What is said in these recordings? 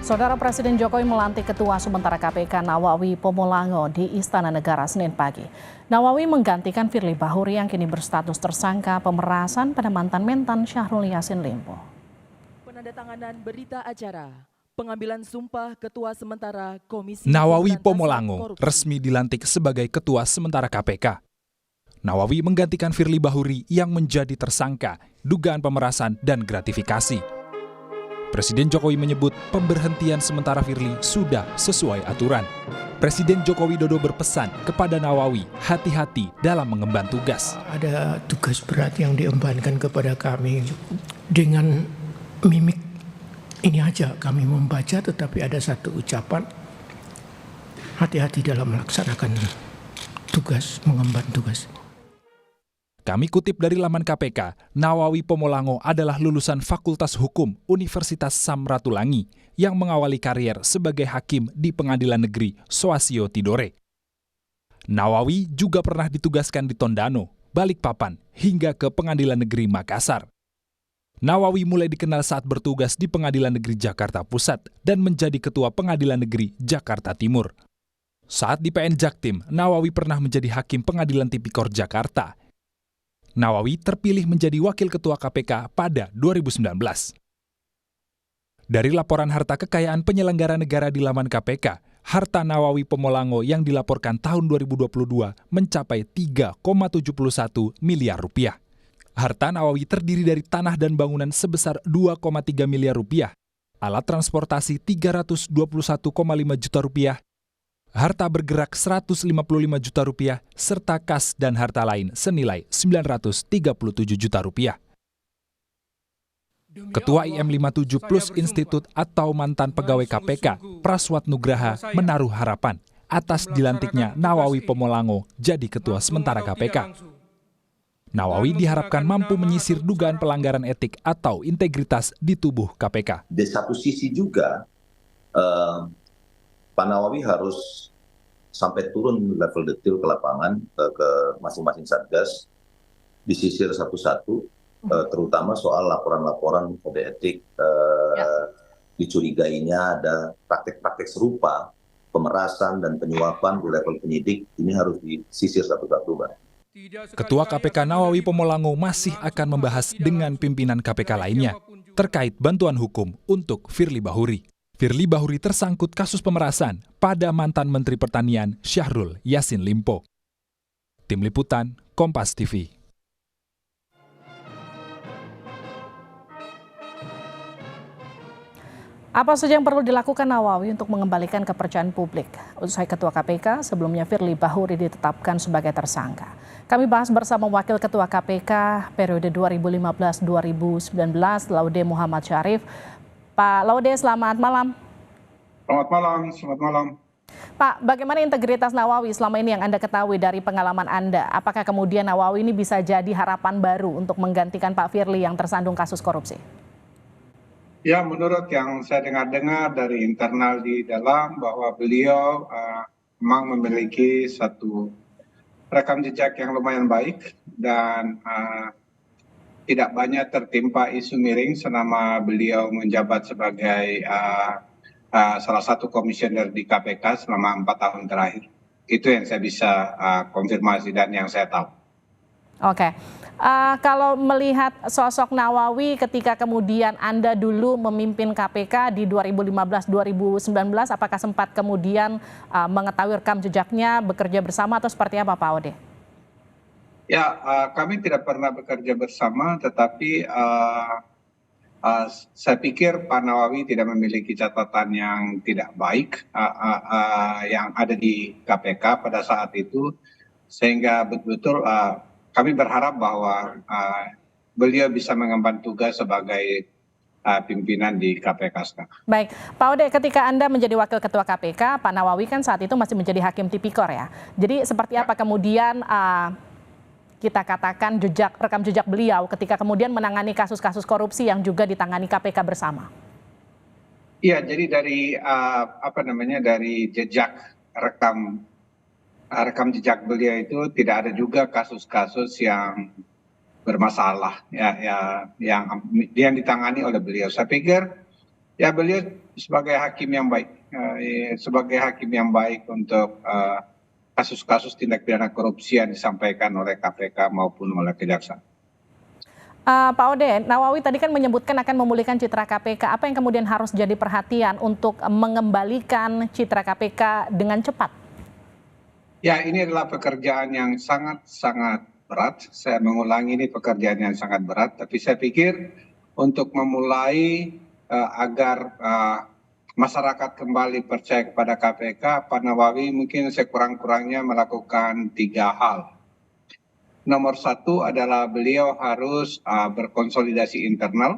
Saudara Presiden Jokowi melantik Ketua Sementara KPK Nawawi Pomolango di Istana Negara Senin pagi. Nawawi menggantikan Firly Bahuri yang kini berstatus tersangka pemerasan pada mantan mentan Syahrul Yassin Limpo. Penandatanganan berita acara pengambilan sumpah Ketua Sementara Komisi Nawawi Pomolango resmi dilantik sebagai Ketua Sementara KPK. Nawawi menggantikan Firly Bahuri yang menjadi tersangka dugaan pemerasan dan gratifikasi. Presiden Jokowi menyebut pemberhentian sementara Firly sudah sesuai aturan. Presiden Joko Widodo berpesan kepada Nawawi hati-hati dalam mengemban tugas. Ada tugas berat yang diembankan kepada kami dengan mimik ini aja kami membaca, tetapi ada satu ucapan, hati-hati dalam melaksanakan tugas, mengemban tugas. Kami kutip dari laman KPK, Nawawi Pomolango adalah lulusan Fakultas Hukum Universitas Samratulangi yang mengawali karier sebagai hakim di Pengadilan Negeri Soasio Tidore. Nawawi juga pernah ditugaskan di Tondano, Balikpapan, hingga ke Pengadilan Negeri Makassar. Nawawi mulai dikenal saat bertugas di Pengadilan Negeri Jakarta Pusat dan menjadi Ketua Pengadilan Negeri Jakarta Timur. Saat di PN Jaktim, Nawawi pernah menjadi Hakim Pengadilan Tipikor Jakarta. Nawawi terpilih menjadi Wakil Ketua KPK pada 2019. Dari laporan harta kekayaan penyelenggara negara di laman KPK, harta Nawawi Pomolango yang dilaporkan tahun 2022 mencapai 3,71 miliar rupiah. Harta Nawawi terdiri dari tanah dan bangunan sebesar 2,3 miliar rupiah, alat transportasi 321,5 juta rupiah, harta bergerak 155 juta rupiah, serta kas dan harta lain senilai 937 juta rupiah. Ketua IM57 Plus Institut atau mantan pegawai KPK, Praswat Nugraha, menaruh harapan atas dilantiknya Nawawi Pomolango jadi Ketua Sementara KPK. Nawawi diharapkan mampu menyisir dugaan pelanggaran etik atau integritas di tubuh KPK. Di satu sisi juga, Pak Nawawi harus sampai turun level detail ke lapangan, ke masing-masing satgas, disisir satu-satu, terutama soal laporan-laporan kode etik, dicurigainya ada praktek-praktek serupa, pemerasan dan penyuapan di level penyidik, ini harus disisir satu-satu, Pak. Ketua KPK Nawawi Pomolango masih akan membahas dengan pimpinan KPK lainnya terkait bantuan hukum untuk Firly Bahuri. Firly Bahuri tersangkut kasus pemerasan pada mantan Menteri Pertanian Syahrul Yassin Limpo. Tim Liputan, Kompas TV. Apa saja yang perlu dilakukan Nawawi untuk mengembalikan kepercayaan publik? Usai Ketua KPK, sebelumnya Firly Bahuri ditetapkan sebagai tersangka. Kami bahas bersama Wakil Ketua KPK periode 2015-2019, Laude Muhammad Syarif. Pak Laude, selamat malam. Selamat malam. Pak, bagaimana integritas Nawawi selama ini yang Anda ketahui dari pengalaman Anda? Apakah kemudian Nawawi ini bisa jadi harapan baru untuk menggantikan Pak Firly yang tersandung kasus korupsi? Ya, menurut yang saya dengar dari internal di dalam bahwa beliau memang memiliki satu rekam jejak yang lumayan baik dan tidak banyak tertimpa isu miring selama beliau menjabat sebagai salah satu komisioner di KPK selama 4 tahun terakhir. Itu yang saya bisa konfirmasi dan yang saya tahu. Oke. Kalau melihat sosok Nawawi ketika kemudian Anda dulu memimpin KPK di 2015-2019, apakah sempat kemudian mengetahui rekam jejaknya, bekerja bersama atau seperti apa, Pak Ode? Ya, kami tidak pernah bekerja bersama, tetapi saya pikir Pak Nawawi tidak memiliki catatan yang tidak baik yang ada di KPK pada saat itu, sehingga betul-betul kami berharap bahwa beliau bisa mengemban tugas sebagai pimpinan di KPK sekarang. Baik, Pak Ode, ketika Anda menjadi Wakil Ketua KPK, Pak Nawawi kan saat itu masih menjadi Hakim Tipikor ya. Jadi seperti apa kemudian kita katakan rekam jejak beliau ketika kemudian menangani kasus-kasus korupsi yang juga ditangani KPK bersama? Iya, jadi dari dari jejak rekam jejak beliau itu tidak ada juga kasus-kasus yang bermasalah yang ditangani oleh beliau. Saya pikir ya beliau sebagai hakim yang baik, sebagai hakim yang baik untuk kasus-kasus tindak pidana korupsi yang disampaikan oleh KPK maupun oleh Kejaksaan. Pak Ode, Nawawi tadi kan menyebutkan akan memulihkan citra KPK. Apa yang kemudian harus jadi perhatian untuk mengembalikan citra KPK dengan cepat? Ya, ini adalah pekerjaan yang sangat-sangat berat. Saya mengulangi, ini pekerjaan yang sangat berat. Tapi saya pikir untuk memulai agar masyarakat kembali percaya kepada KPK, Pak Nawawi mungkin sekurang-kurangnya melakukan 3 hal. Nomor 1 adalah beliau harus berkonsolidasi internal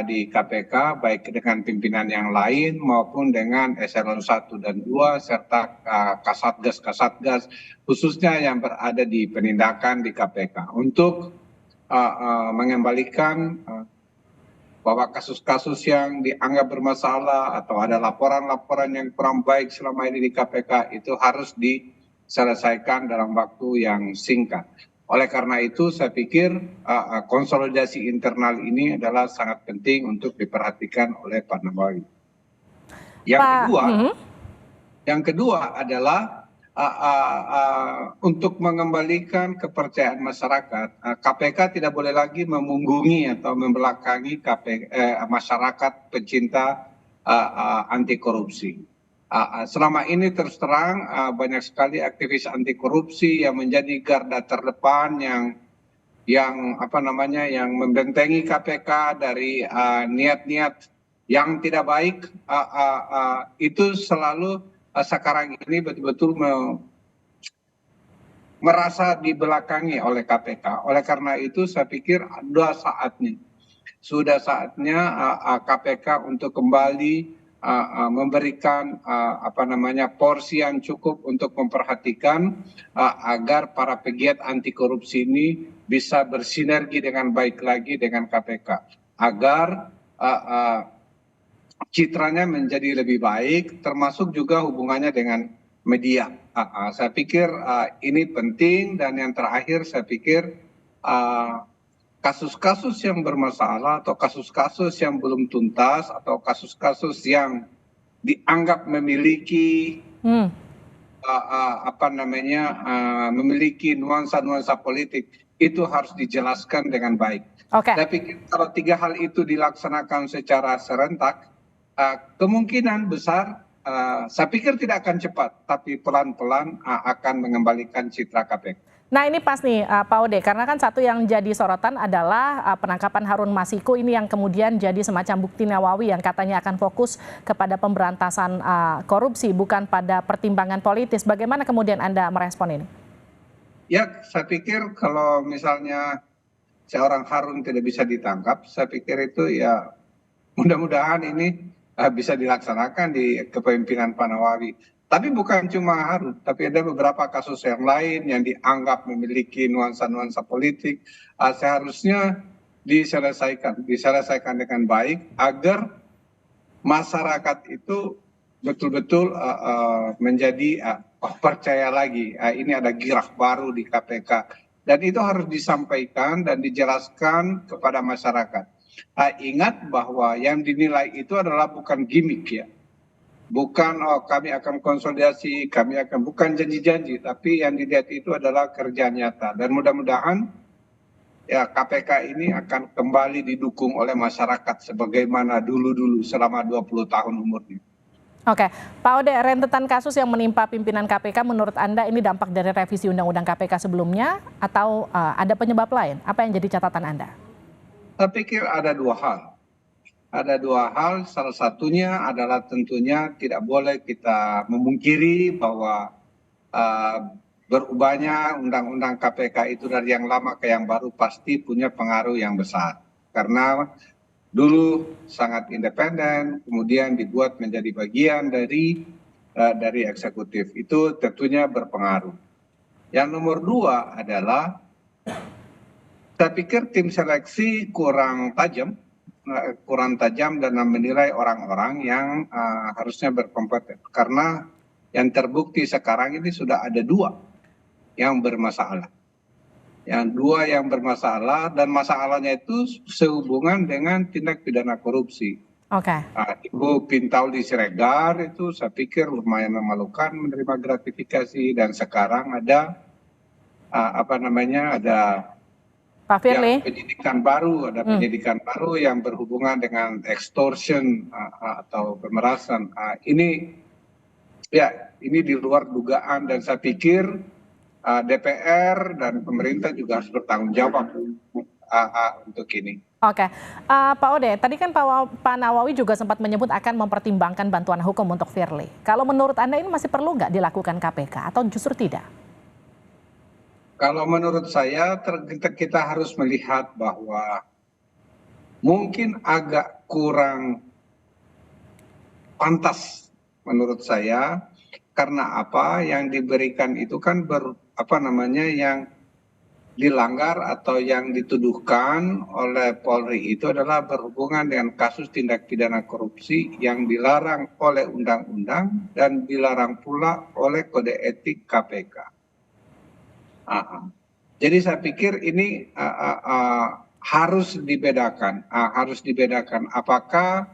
di KPK, baik dengan pimpinan yang lain maupun dengan eselon 1 dan 2 serta kasatgas khususnya yang berada di penindakan di KPK untuk mengembalikan bahwa kasus-kasus yang dianggap bermasalah atau ada laporan-laporan yang kurang baik selama ini di KPK itu harus diselesaikan dalam waktu yang singkat. Oleh karena itu saya pikir konsolidasi internal ini adalah sangat penting untuk diperhatikan oleh Pak Nawawi. Yang kedua adalah untuk mengembalikan kepercayaan masyarakat. KPK tidak boleh lagi memunggungi atau membelakangi masyarakat pecinta anti korupsi. Selama ini terus terang banyak sekali aktivis anti korupsi yang menjadi garda terdepan yang membentengi KPK dari niat-niat yang tidak baik, itu selalu sekarang ini betul-betul merasa dibelakangi oleh KPK. Oleh karena itu saya pikir sudah saatnya KPK untuk kembali memberikan porsi yang cukup untuk memperhatikan agar para pegiat anti korupsi ini bisa bersinergi dengan baik lagi dengan KPK agar citranya menjadi lebih baik, termasuk juga hubungannya dengan media. Saya pikir ini penting, dan yang terakhir saya pikir kasus-kasus yang bermasalah atau kasus-kasus yang belum tuntas atau kasus-kasus yang dianggap memiliki memiliki nuansa-nuansa politik itu harus dijelaskan dengan baik. Saya pikir kalau 3 hal itu dilaksanakan secara serentak, kemungkinan besar saya pikir tidak akan cepat, tapi pelan-pelan akan mengembalikan citra KPK. Nah ini pas nih Pak Ode, karena kan satu yang jadi sorotan adalah penangkapan Harun Masiku ini yang kemudian jadi semacam bukti Nawawi yang katanya akan fokus kepada pemberantasan korupsi, bukan pada pertimbangan politis. Bagaimana kemudian Anda merespon ini? Ya, saya pikir kalau misalnya seorang Harun tidak bisa ditangkap, saya pikir itu ya mudah-mudahan ini bisa dilaksanakan di kepemimpinan Pak Nawawi. Tapi bukan cuma Harun, tapi ada beberapa kasus yang lain yang dianggap memiliki nuansa-nuansa politik, seharusnya diselesaikan dengan baik agar masyarakat itu betul-betul menjadi percaya lagi ini ada girah baru di KPK, dan itu harus disampaikan dan dijelaskan kepada masyarakat. Ingat bahwa yang dinilai itu adalah bukan gimmick ya. Bukan kami akan konsolidasi, bukan janji-janji, tapi yang dilihat itu adalah kerja nyata. Dan mudah-mudahan ya KPK ini akan kembali didukung oleh masyarakat sebagaimana dulu-dulu selama 20 tahun umurnya. Oke, Pak Ode, rentetan kasus yang menimpa pimpinan KPK menurut Anda ini dampak dari revisi Undang-Undang KPK sebelumnya atau ada penyebab lain? Apa yang jadi catatan Anda? Saya pikir ada 2 hal. Ada 2 hal, salah satunya adalah tentunya tidak boleh kita memungkiri bahwa berubahnya undang-undang KPK itu dari yang lama ke yang baru pasti punya pengaruh yang besar. Karena dulu sangat independen, kemudian dibuat menjadi bagian dari eksekutif. Itu tentunya berpengaruh. Yang nomor 2 adalah saya pikir tim seleksi kurang tajam dalam menilai orang-orang yang harusnya berkompeten, karena yang terbukti sekarang ini sudah ada 2 yang bermasalah. Yang 2 yang bermasalah dan masalahnya itu sehubungan dengan tindak pidana korupsi. Oke. Ibu Pintauli Siregar itu saya pikir lumayan memalukan menerima gratifikasi, dan sekarang ada ada Pak Firly. penyidikan baru, yang berhubungan dengan extortion atau pemerasan. Ini di luar dugaan, dan saya pikir DPR dan pemerintah juga harus bertanggung jawab untuk ini. Oke, Pak Ode, tadi kan Pak Nawawi juga sempat menyebut akan mempertimbangkan bantuan hukum untuk Firly. Kalau menurut Anda ini masih perlu nggak dilakukan KPK atau justru tidak? Kalau menurut saya kita harus melihat bahwa mungkin agak kurang pantas menurut saya, karena apa yang diberikan itu kan yang dilanggar atau yang dituduhkan oleh Polri itu adalah berhubungan dengan kasus tindak pidana korupsi yang dilarang oleh undang-undang dan dilarang pula oleh kode etik KPK. Jadi saya pikir ini harus dibedakan, apakah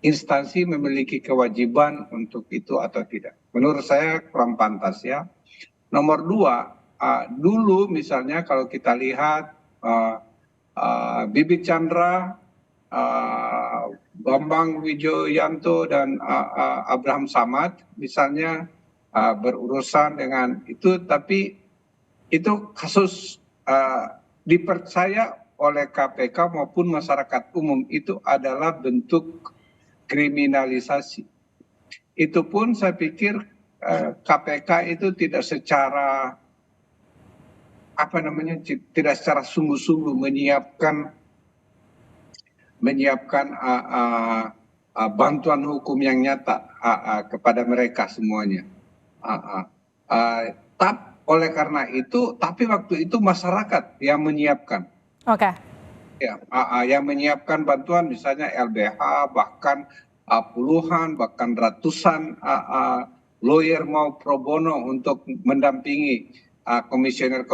instansi memiliki kewajiban untuk itu atau tidak. Menurut saya kurang pantas ya. Nomor dua, dulu misalnya kalau kita lihat Bibit Chandra, Bambang Wijoyanto dan Abraham Samad misalnya berurusan dengan itu, tapi itu kasus dipercaya oleh KPK maupun masyarakat umum itu adalah bentuk kriminalisasi. Itu pun saya pikir KPK itu tidak secara tidak secara sungguh-sungguh menyiapkan bantuan hukum yang nyata kepada mereka semuanya. Oleh karena itu, tapi waktu itu masyarakat yang menyiapkan. Oke. Ya, yang menyiapkan bantuan misalnya LBH, bahkan puluhan bahkan ratusan lawyer mau pro bono untuk mendampingi komisioner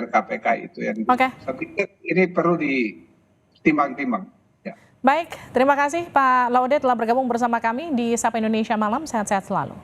KPK itu. Saya pikir ini perlu ditimbang-timbang. Ya. Baik, terima kasih Pak Laude telah bergabung bersama kami di Sapa Indonesia Malam. Sehat-sehat selalu.